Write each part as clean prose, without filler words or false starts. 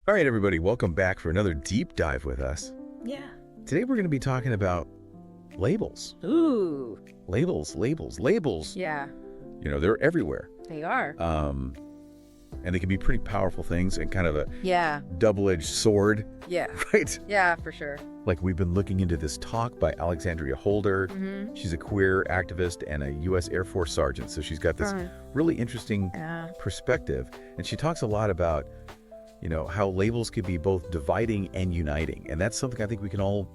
All right, everybody, welcome back for another deep dive with us. Yeah. Today we're going to be talking about labels. Ooh. Labels. Yeah, You know, they're everywhere. they are. And they can be pretty powerful things and kind of a Yeah. double-edged sword, Yeah. right? Yeah, for sure. Like we've been looking into this talk by Alexandria Holder. Mm-hmm. She's a queer activist and a U.S. Air Force sergeant. So she's got this really interesting Yeah. perspective. And she talks a lot about, how labels could be both dividing and uniting. And that's something I think we can all...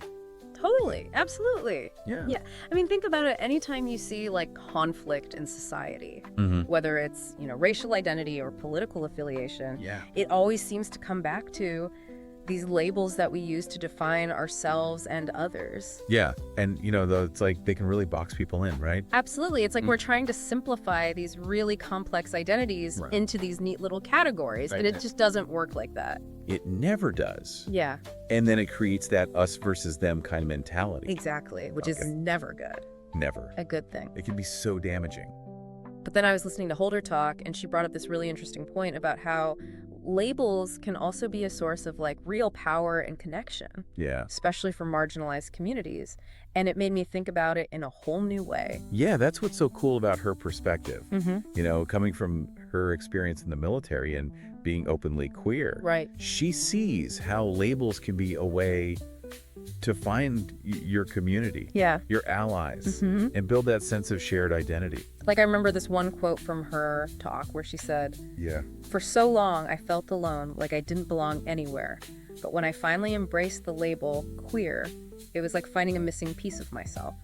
Totally. Absolutely. Yeah. Yeah. I mean, think about it. Anytime you see like conflict in society, Mm-hmm. whether it's, racial identity or political affiliation, Yeah. it always seems to come back to these labels that we use to define ourselves and others. Yeah. And, it's like they can really box people in, right? Absolutely. It's like we're trying to simplify these really complex identities Right. into these neat little categories, Right. and it just doesn't work like that. It never does. Yeah, And then it creates that us versus them kind of mentality. exactly, which is Okay. never good. Never. A good thing. It can be so damaging. But then I was listening to Holder talk, and she brought up this really interesting point about how labels can also be a source of like real power and connection, Yeah. especially for marginalized communities. And it made me think about it in a whole new way. Yeah, that's what's so cool about her perspective. Mm-hmm. Coming from her experience in the military and being openly queer. Right. She sees how labels can be a way to find your community, Yeah. your allies, Mm-hmm. and build that sense of shared identity. Like I remember this one quote from her talk where she said, Yeah. "For so long, I felt alone, like I didn't belong anywhere. But when I finally embraced the label queer, it was like finding a missing piece of myself.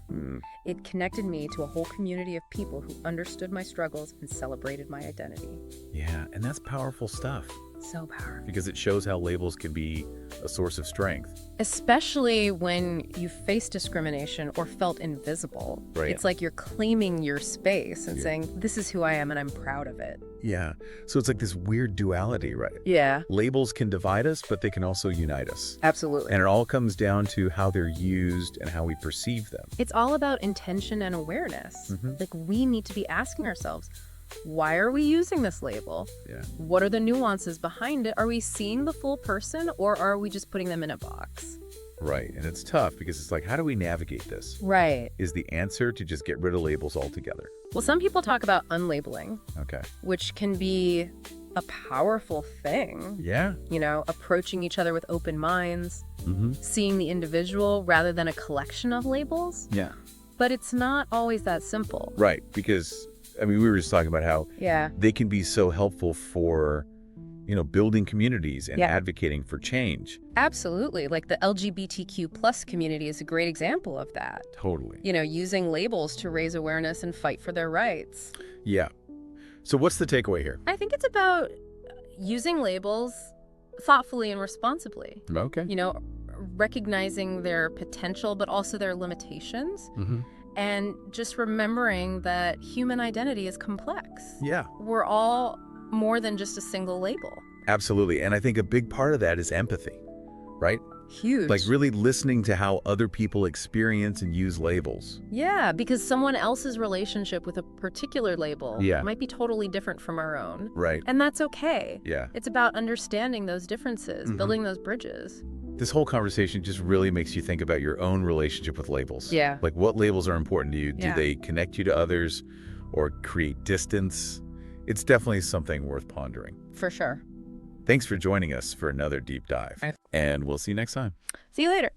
It connected me to a whole community of people who understood my struggles and celebrated my identity." Yeah, and that's powerful stuff So powerful. because it shows how labels can be a source of strength. Especially when you face discrimination or felt invisible. Right. It's like you're claiming your space and Yeah. saying, this is who I am and I'm proud of it. Yeah. So it's like this weird duality, right? Yeah, Labels can divide us, but they can also unite us. absolutely. And it all comes down to how they're used and how we perceive them. It's all about intention and awareness. Mhm. Like we need to be asking ourselves, why are we using this label? Yeah. What are the nuances behind it? Are we seeing the full person or are we just putting them in a box? Right. And it's tough because it's like, how do we navigate this? Right. Is the answer to just get rid of labels altogether? Well, some people talk about unlabeling, Okay. which can be a powerful thing. Yeah. Approaching each other with open minds, Mm-hmm. seeing the individual rather than a collection of labels. Yeah. But it's not always that simple. Right. Because, we were just talking about how Yeah. they can be so helpful for, building communities and Yeah. advocating for change. Absolutely. Like the LGBTQ plus community is a great example of that. Totally. Using labels to raise awareness and fight for their rights. Yeah. So what's the takeaway here? I think it's about using labels thoughtfully and responsibly. Okay. Recognizing their potential, but also their limitations. Mm-hmm. And just remembering that human identity is complex. Yeah. We're all more than just a single label. Absolutely. And I think a big part of that is empathy, right? Huge. Like really listening to how other people experience and use labels. Yeah, because someone else's relationship with a particular label might be totally different from our own. Right. And that's okay. Yeah. It's about understanding those differences, building those bridges. This whole conversation just really makes you think about your own relationship with labels. Yeah. Like what labels are important to you? Yeah. Do they connect you to others or create distance? It's definitely something worth pondering. For sure. Thanks for joining us for another deep dive. And we'll see you next time. See you later.